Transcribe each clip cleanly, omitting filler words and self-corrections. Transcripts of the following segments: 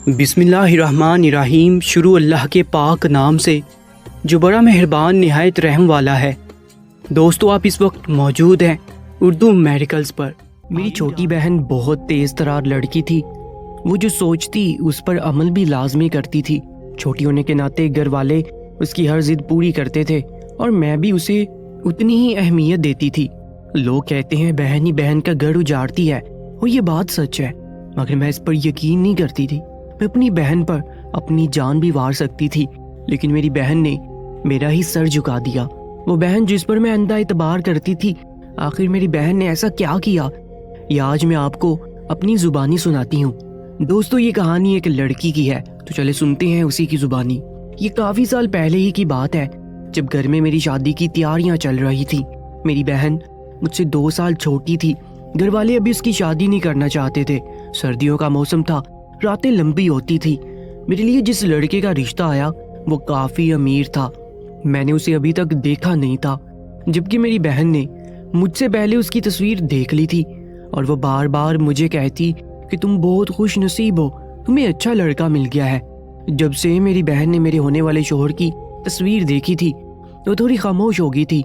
بسم اللہ الرحمن الرحیم۔ شروع اللہ کے پاک نام سے جو بڑا مہربان نہایت رحم والا ہے۔ دوستو، آپ اس وقت موجود ہیں اردو میڈیکلز پر۔ میری چھوٹی بہن بہت تیز ترار لڑکی تھی۔ وہ جو سوچتی اس پر عمل بھی لازمی کرتی تھی۔ چھوٹی ہونے کے ناطے گھر والے اس کی ہر ضد پوری کرتے تھے اور میں بھی اسے اتنی ہی اہمیت دیتی تھی۔ لوگ کہتے ہیں بہن ہی بہن کا گھر اجاڑتی ہے، اور یہ بات سچ ہے، مگر میں اس پر یقین نہیں کرتی تھی۔ میں اپنی بہن پر اپنی جان بھی وار سکتی تھی، لیکن میری بہن نے میرا ہی سر جھکا دیا۔ وہ بہن جس پر میں اندھا اعتبار کرتی تھی، آخر میری بہن نے ایسا کیا کیا، یہ آج میں آپ کو اپنی زبانی سناتی ہوں۔ دوستو، یہ کہانی ایک لڑکی کی ہے، تو چلے سنتے ہیں اسی کی زبانی۔ یہ کافی سال پہلے ہی کی بات ہے، جب گھر میں میری شادی کی تیاریاں چل رہی تھی۔ میری بہن مجھ سے 2 سال چھوٹی تھی۔ گھر والے ابھی اس کی شادی نہیں کرنا چاہتے تھے۔ سردیوں کا موسم تھا، راتیں لمبی ہوتی تھی۔ میرے لیے جس لڑکے کا رشتہ آیا وہ کافی امیر تھا۔ میں نے اسے ابھی تک دیکھا نہیں تھا، جبکہ میری بہن نے مجھ سے پہلے اس کی تصویر دیکھ لی تھی، اور وہ بار بار مجھے کہتی کہ تم بہت خوش نصیب ہو، تمہیں اچھا لڑکا مل گیا ہے۔ جب سے میری بہن نے میرے ہونے والے شوہر کی تصویر دیکھی تھی، وہ تھوڑی خاموش ہو گئی تھی۔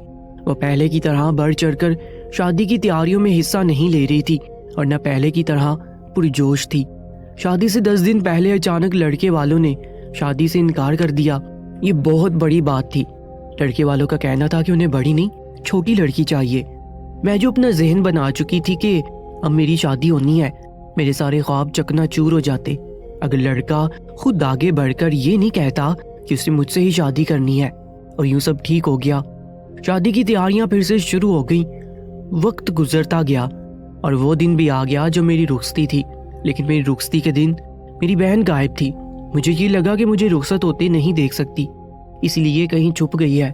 وہ پہلے کی طرح بڑھ چڑھ کر شادی کی تیاریوں میں حصہ نہیں لے رہی تھی، اور نہ پہلے کی طرح پرجوش تھی۔ شادی سے 10 دن پہلے اچانک لڑکے والوں نے شادی سے انکار کر دیا۔ یہ بہت بڑی بات تھی۔ لڑکے والوں کا کہنا تھا کہ انہیں بڑی نہیں، چھوٹی لڑکی چاہیے۔ میں جو اپنا ذہن بنا چکی تھی کہ اب میری شادی ہونی ہے، میرے سارے خواب چکنا چور ہو جاتے اگر لڑکا خود آگے بڑھ کر یہ نہیں کہتا کہ اسے مجھ سے ہی شادی کرنی ہے۔ اور یوں سب ٹھیک ہو گیا۔ شادی کی تیاریاں پھر سے شروع ہو گئیں۔ وقت گزرتا گیا اور وہ دن بھی آ گیا جو میری رخصتی تھی، لیکن میری رخصتی کے دن میری بہن غائب تھی۔ مجھے یہ لگا کہ مجھے رخصت ہوتے نہیں دیکھ سکتی، اس لیے کہیں چھپ گئی ہے۔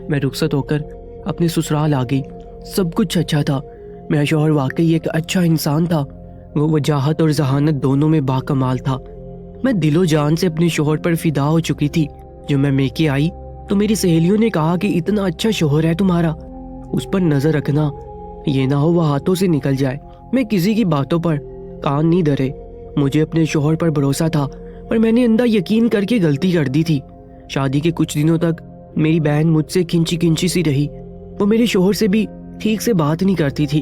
میں رخصت ہو کر اپنے سسرال آ گئی۔ سب کچھ اچھا تھا، میرا شوہر واقعی ایک اچھا انسان تھا۔ وہ وجاہت اور ذہانت دونوں میں باکمال تھا۔ میں دل و جان سے اپنے شوہر پر فدا ہو چکی تھی۔ جب میں میکے آئی تو میری سہیلیوں نے کہا کہ اتنا اچھا شوہر ہے تمہارا، اس پر نظر رکھنا، یہ نہ ہو وہ ہاتھوں سے نکل جائے۔ میں کسی کی باتوں پر کان نہیں دھرے۔ مجھے اپنے شوہر پر بھروسہ تھا، اور میں نے اندھا یقین کر کے غلطی کر دی تھی۔ شادی کے کچھ دنوں تک میری بہن مجھ سے کھنچی سی رہی۔ وہ میرے شوہر سے بھی ٹھیک سے بات نہیں کرتی تھی،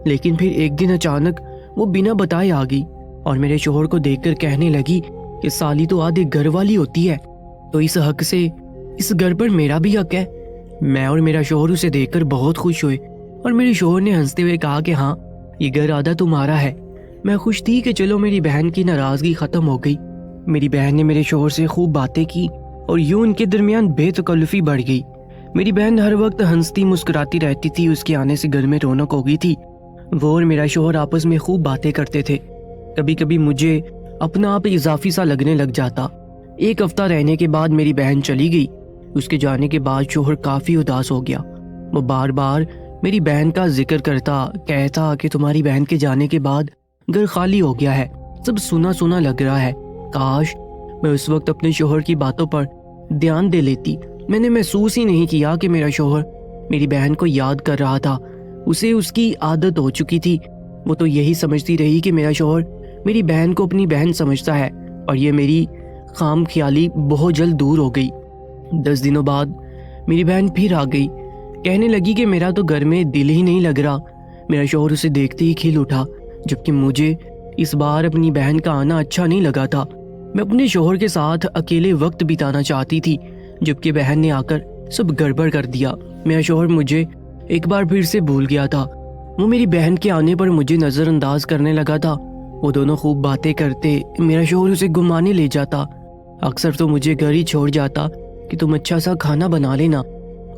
لیکن پھر ایک دن اچانک وہ بنا بتائے آ گئی اور میرے شوہر کو دیکھ کر کہنے لگی کہ سالی تو آدھے گھر والی ہوتی ہے، تو اس حق سے اس گھر پر میرا بھی حق ہے۔ میں اور میرا شوہر اسے دیکھ کر بہت خوش ہوئے، اور میرے شوہر نے ہنستے ہوئے کہا کہ ہاں، یہ گھر آدھا تمہارا ہے۔ میں خوش تھی کہ چلو میری بہن کی ناراضگی ختم ہو گئی۔ میری بہن نے میرے شوہر سے خوب باتیں کی، اور یوں ان کے درمیان بے تکلفی بڑھ گئی۔ میری بہن ہر وقت ہنستی مسکراتی رہتی تھی، اس کے آنے سے گھر میں رونق ہو گئی تھی۔ وہ اور میرا شوہر آپس میں خوب باتیں کرتے تھے۔ کبھی کبھی مجھے اپنا آپ اضافی سا لگنے لگ جاتا۔ 1 ہفتہ رہنے کے بعد میری بہن چلی گئی۔ اس کے جانے کے بعد شوہر کافی اداس ہو گیا۔ وہ بار بار میری بہن کا ذکر کرتا، کہتا کہ تمہاری بہن کے جانے کے بعد گھر خالی ہو گیا ہے، سب سونا سونا لگ رہا ہے۔ کاش میں اس وقت اپنے شوہر کی باتوں پر دھیان دے لیتی۔ میں نے محسوس ہی نہیں کیا کہ میرا شوہر میری بہن کو یاد کر رہا تھا۔ اسے اس کی عادت ہو چکی تھی۔ وہ تو یہی سمجھتی رہی کہ میرا شوہر میری بہن کو اپنی بہن سمجھتا ہے، اور یہ میری خام خیالی بہت جلد دور ہو گئی۔ 10 دنوں بعد میری بہن پھر آ گئی، کہنے لگی کہ میرا تو گھر میں دل ہی نہیں لگ رہا۔ میرا شوہر اسے دیکھتے ہی کھل اٹھا، جبکہ مجھے اس بار اپنی بہن کا آنا اچھا نہیں لگا تھا۔ میں اپنے شوہر کے ساتھ اکیلے وقت بتانا چاہتی تھی، جبکہ بہن نے آ کر سب گڑبڑ کر دیا۔ میرا شوہر مجھے ایک بار پھر سے بھول گیا تھا۔ وہ میری بہن کے آنے پر مجھے نظر انداز کرنے لگا تھا۔ وہ دونوں خوب باتیں کرتے، میرا شوہر اسے گھمانے لے جاتا۔ اکثر تو مجھے گھر ہی چھوڑ جاتا کہ تم اچھا سا کھانا بنا لینا،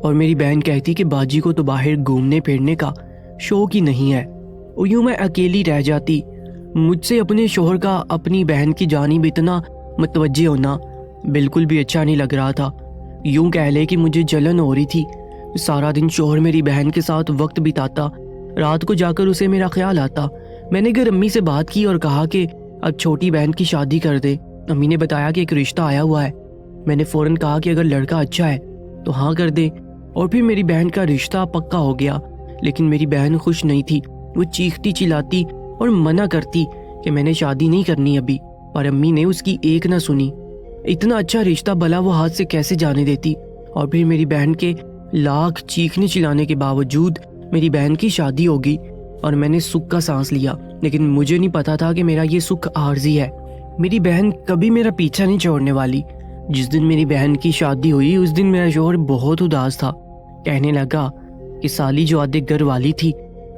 اور میری بہن کہتی کہ باجی کو تو باہر گھومنے پھرنے کا شوق ہی نہیں ہے۔ اور یوں میں اکیلی رہ جاتی۔ مجھ سے اپنے شوہر کا اپنی بہن کی جانب اتنا متوجہ ہونا بالکل بھی اچھا نہیں لگ رہا تھا۔ یوں کہہ لے کہ مجھے جلن ہو رہی تھی۔ سارا دن شوہر میری بہن کے ساتھ وقت بتاتا، رات کو جا کر اسے میرا خیال آتا۔ میں نے گھر امی سے بات کی اور کہا کہ اب چھوٹی بہن کی شادی کر دے۔ امی نے بتایا کہ ایک رشتہ آیا ہوا ہے۔ میں نے فوراً کہا کہ اگر لڑکا اچھا ہے تو ہاں کر دے، اور پھر میری بہن کا رشتہ پکا ہو گیا۔ لیکن میری بہن خوش نہیں تھی۔ وہ چیختی چلاتی اور منع کرتی کہ میں نے شادی نہیں کرنی ابھی۔ اور امی نے اس کی ایک نہ سنی۔ اتنا اچھا رشتہ بھلا وہ ہاتھ سے کیسے جانے دیتی؟ اور پھر میری بہن کے لاکھ چیخنے چلانے کے باوجود میری بہن کی شادی ہوگی اور میں نے سکھ کا سانس لیا، لیکن مجھے نہیں پتا تھا کہ میرا یہ سکھ عارضی ہے۔ میری بہن کبھی میرا پیچھا نہیں چھوڑنے والی۔ جس دن میری بہن کی شادی ہوئی اس دن میرا شوہر بہت اداس تھا، کہنے لگا کہ سالی جو آدھے گھر والی تھی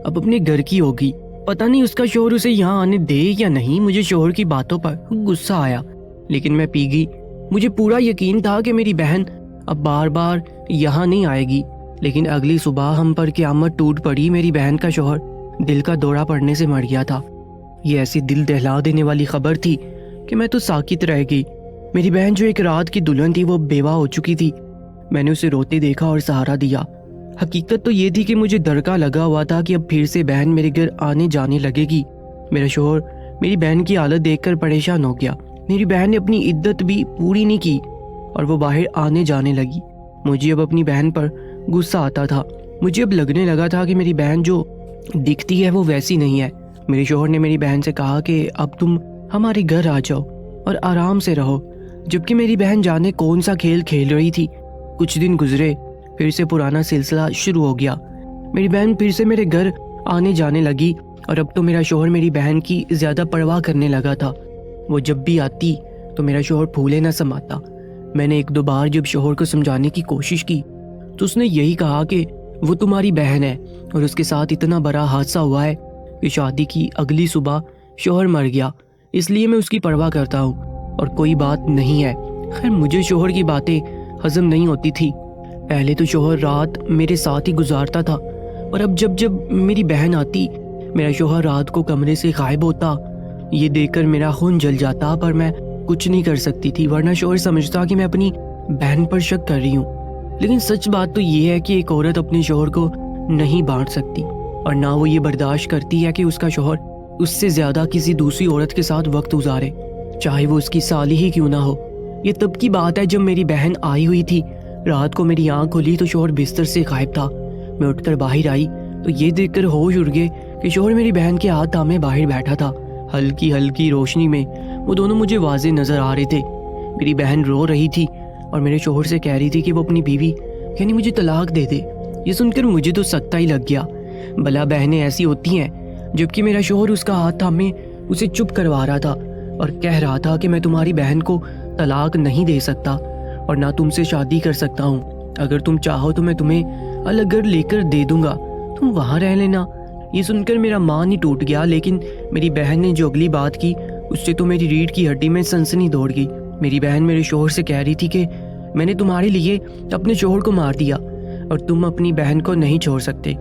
اب اپنے گھر کی ہوگی، پتہ نہیں اس کا شوہر اسے یہاں آنے دے یا نہیں۔ مجھے شوہر کی باتوں پر غصہ آیا، لیکن میں پی گئی۔ مجھے پورا یقین تھا کہ میری بہن اب بار بار یہاں نہیں آئے گی، لیکن اگلی صبح ہم پر قیامت ٹوٹ پڑی۔ میری بہن کا شوہر دل کا دورہ پڑنے سے مر گیا تھا۔ یہ ایسی دل دہلا دینے والی خبر تھی کہ میں تو ساکت رہ گئی۔ میری بہن جو ایک رات کی دلہن تھی وہ بیوہ ہو چکی تھی۔ میں نے اسے روتے دیکھا اور سہارا دیا۔ حقیقت تو یہ تھی کہ مجھے دھڑکا لگا ہوا تھا کہ اب پھر سے بہن میرے گھر آنے جانے لگے گی۔ میرا شوہر میری بہن کی حالت دیکھ کر پریشان ہو گیا۔ میری بہن نے اپنی عدت بھی پوری نہیں کی اور وہ باہر آنے جانے لگی۔ مجھے اب اپنی بہن پر غصہ آتا تھا۔ مجھے اب لگنے لگا تھا کہ میری بہن جو دکھتی ہے وہ ویسی نہیں ہے۔ میرے شوہر نے میری بہن سے کہا کہ اب تم ہمارے گھر آ جاؤ اور آرام سے رہو، جبکہ میری بہن جانے کون سا کھیل کھیل رہی تھی۔ کچھ دن گزرے، پھر سے پرانا سلسلہ شروع ہو گیا۔ میری بہن پھر سے میرے گھر آنے جانے لگی اور اب تو میرا شوہر میری بہن کی زیادہ پرواہ کرنے لگا تھا۔ وہ جب بھی آتی تو میرا شوہر پھولے نہ سماتا۔ میں نے ایک دو بار جب شوہر کو سمجھانے کی کوشش کی تو اس نے یہی کہا کہ وہ تمہاری بہن ہے اور اس کے ساتھ اتنا بڑا حادثہ ہوا ہے کہ شادی کی اگلی صبح شوہر مر گیا، اس لیے میں اس کی پرواہ کرتا ہوں اور کوئی بات نہیں ہے۔ خیر مجھے شوہر کی باتیں ہضم نہیں ہوتی تھی۔ پہلے تو شوہر رات میرے ساتھ ہی گزارتا تھا اور اب جب میری بہن آتی میرا شوہر رات کو کمرے سے غائب ہوتا۔ یہ دیکھ کر میرا خون جل جاتا، پر میں کچھ نہیں کر سکتی تھی، ورنہ شوہر سمجھتا کہ میں اپنی بہن پر شک کر رہی ہوں۔ لیکن سچ بات تو یہ ہے کہ ایک عورت اپنے شوہر کو نہیں بانٹ سکتی اور نہ وہ یہ برداشت کرتی ہے کہ اس کا شوہر اس سے زیادہ کسی دوسری عورت کے ساتھ وقت گزارے، چاہے وہ اس کی سالی ہی کیوں نہ ہو۔ یہ تب کی بات ہے جب میری بہن آئی ہوئی تھی۔ رات کو میری آنکھ کھلی تو شوہر بستر سے غائب تھا۔ میں اٹھ کر باہر آئی تو یہ دیکھ کر ہوش اڑ گئے کہ شوہر میری بہن کے ہاتھ تھامے باہر بیٹھا تھا۔ ہلکی ہلکی روشنی میں وہ دونوں مجھے واضح نظر آ رہے تھے۔ میری بہن رو رہی تھی اور میرے شوہر سے کہہ رہی تھی کہ وہ اپنی بیوی یعنی مجھے طلاق دے دے۔ یہ سن کر مجھے تو سکتہ ہی لگ گیا۔ بھلا بہنیں ایسی ہوتی ہیں؟ جبکہ میرا شوہر اس کا ہاتھ تھامے اسے چپ کروا رہا تھا اور کہہ رہا تھا کہ میں تمہاری بہن کو طلاق نہیں دے سکتا اور نہ تم سے شادی کر سکتا ہوں۔ اگر تم چاہو تو میں تمہیں الگ گھر لے کر دے دوں گا، تم وہاں رہ لینا۔ یہ سن کر میرا مان ہی ٹوٹ گیا، لیکن میری بہن نے جو اگلی بات کی اس سے تو میری ریڑھ کی ہڈی میں سنسنی دوڑ گئی۔ میری بہن میرے شوہر سے کہہ رہی تھی کہ میں نے تمہارے لیے اپنے شوہر کو مار دیا اور تم اپنی بہن کو نہیں چھوڑ سکتے۔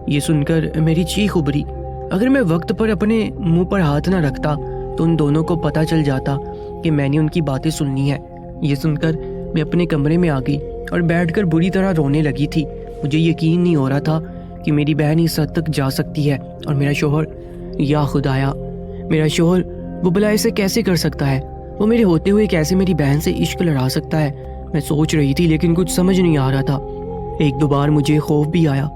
یہ سن کر میری چیخ ابھری۔ اگر میں وقت پر اپنے منہ پر ہاتھ نہ رکھتا تو ان دونوں کو پتہ چل جاتا کہ میں نے ان کی باتیں سننی ہے۔ یہ سن کر میں اپنے کمرے میں آ گئی اور بیٹھ کر بری طرح رونے لگی تھی۔ مجھے یقین نہیں ہو رہا تھا کہ میری بہن اس حد تک جا سکتی ہے اور میرا شوہر، یا خدایا، میرا شوہر وہ بھلا ایسے کیسے کر سکتا ہے؟ وہ میرے ہوتے ہوئے کیسے میری بہن سے عشق لڑا سکتا ہے؟ میں سوچ رہی تھی لیکن کچھ سمجھ نہیں آ رہا تھا۔ ایک دو بار مجھے خوف بھی آیا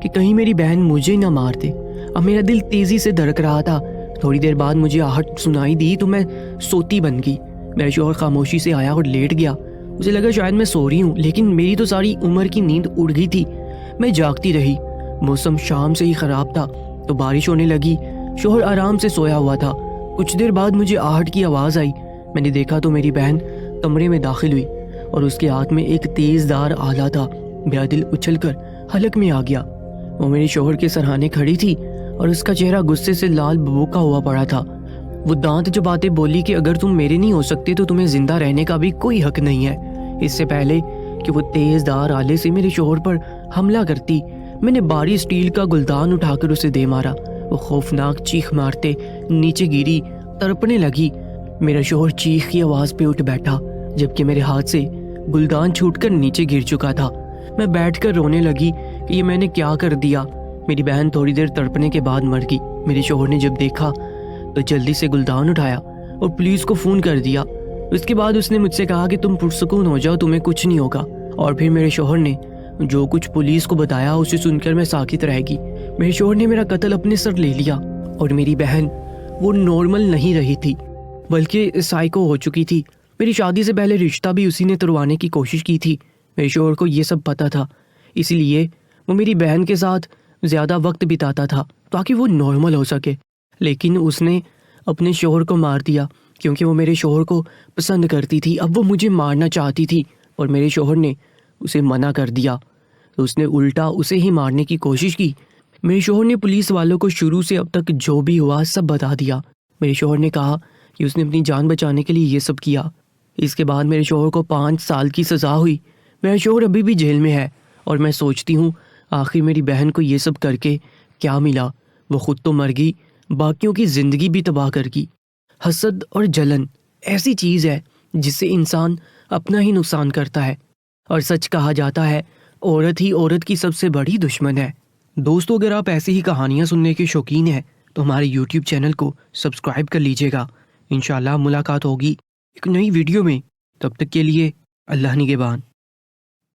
کہ کہیں میری بہن مجھے نہ مار دے۔ اب میرا دل تیزی سے دھڑک رہا تھا۔ تھوڑی دیر بعد مجھے آہٹ سنائی دی تو میں سوتی بن گئی۔ میرا شوہر خاموشی سے آیا اور لیٹ گیا۔ اسے لگا شاید میں سو رہی ہوں، لیکن میری تو ساری عمر کی نیند اڑ گئی تھی۔ میں جاگتی رہی۔ موسم شام سے ہی خراب تھا تو بارش ہونے لگی۔ شوہر آرام سے سویا ہوا تھا۔ کچھ دیر بعد مجھے آہٹ کی آواز آئی۔ میں نے دیکھا تو میری بہن کمرے میں داخل ہوئی اور اس کے ہاتھ میں ایک تیز دھار آلہ تھا۔ میرا دل اچھل کر حلق میں آ گیا۔ وہ میرے شوہر کے سرہانے کھڑی تھی اور اس کا چہرہ غصے سے لال ببوکا ہوا پڑا تھا۔ وہ دانت چباتے بولی کہ اگر تم میرے نہیں ہو سکتے تو تمہیں زندہ رہنے کا بھی کوئی حق نہیں ہے۔ اس سے پہلے کہ وہ تیز دھار آلے سے میرے شوہر پر حملہ کرتی، میں نے باری اسٹیل کا گلدان اٹھا کر اسے دے مارا۔ وہ خوفناک چیخ مارتے نیچے گری، تڑپنے لگی۔ میرا شوہر چیخ کی آواز پہ اٹھ بیٹھا جبکہ میرے ہاتھ سے گلدان چھوٹ کر نیچے گر چکا تھا۔ میں بیٹھ کر رونے لگی کہ یہ میں نے کیا کر دیا۔ میری بہن تھوڑی دیر تڑپنے کے بعد مر گئی۔ میرے شوہر نے جب دیکھا تو جلدی سے گلدان اٹھایا اور پولیس کو فون کر دیا۔ اس کے بعد اس نے مجھ سے کہا کہ تم پرسکون ہو جاؤ، تمہیں کچھ نہیں ہوگا۔ اور پھر میرے شوہر نے جو کچھ پولیس کو بتایا اسے سن کر میں ساکت رہ گئی۔ میرے شوہر نے میرا قتل اپنے سر لے لیا اور میری بہن وہ نارمل نہیں رہی تھی۔ بلکہ سائیکو ہو چکی تھی۔ میری شادی سے پہلے رشتہ بھی اسی نے تروانے کی کوشش کی تھی۔ میرے شوہر کو یہ سب پتہ تھا، اسی لیے وہ میری بہن کے ساتھ زیادہ وقت بتاتا تھا تاکہ وہ نارمل ہو سکے، لیکن اس نے اپنے شوہر کو مار دیا کیونکہ وہ میرے شوہر کو پسند کرتی تھی۔ اب وہ مجھے مارنا چاہتی تھی اور میرے شوہر نے اسے منع کر دیا، تو اس نے الٹا اسے ہی مارنے کی کوشش کی۔ میرے شوہر نے پولیس والوں کو شروع سے اب تک جو بھی ہوا سب بتا دیا۔ میرے شوہر نے کہا کہ اس نے اپنی جان بچانے کے لیے یہ سب کیا۔ اس کے بعد میرے شوہر کو 5 سال کی سزا ہوئی۔ میرا شوہر ابھی بھی جیل میں ہے اور میں سوچتی ہوں آخر میری بہن کو یہ سب کر کے کیا ملا؟ وہ خود تو مر گئی، باقیوں کی زندگی بھی تباہ کر گئی۔ حسد اور جلن ایسی چیز ہے جس سے انسان اپنا ہی نقصان کرتا ہے، اور سچ کہا جاتا ہے عورت ہی عورت کی سب سے بڑی دشمن ہے۔ دوستو، اگر آپ ایسی ہی کہانیاں سننے کے شوقین ہیں تو ہمارے یوٹیوب چینل کو سبسکرائب کر لیجئے گا۔ انشاءاللہ ملاقات ہوگی ایک نئی ویڈیو میں، تب تک کے لیے اللہ نگہبان۔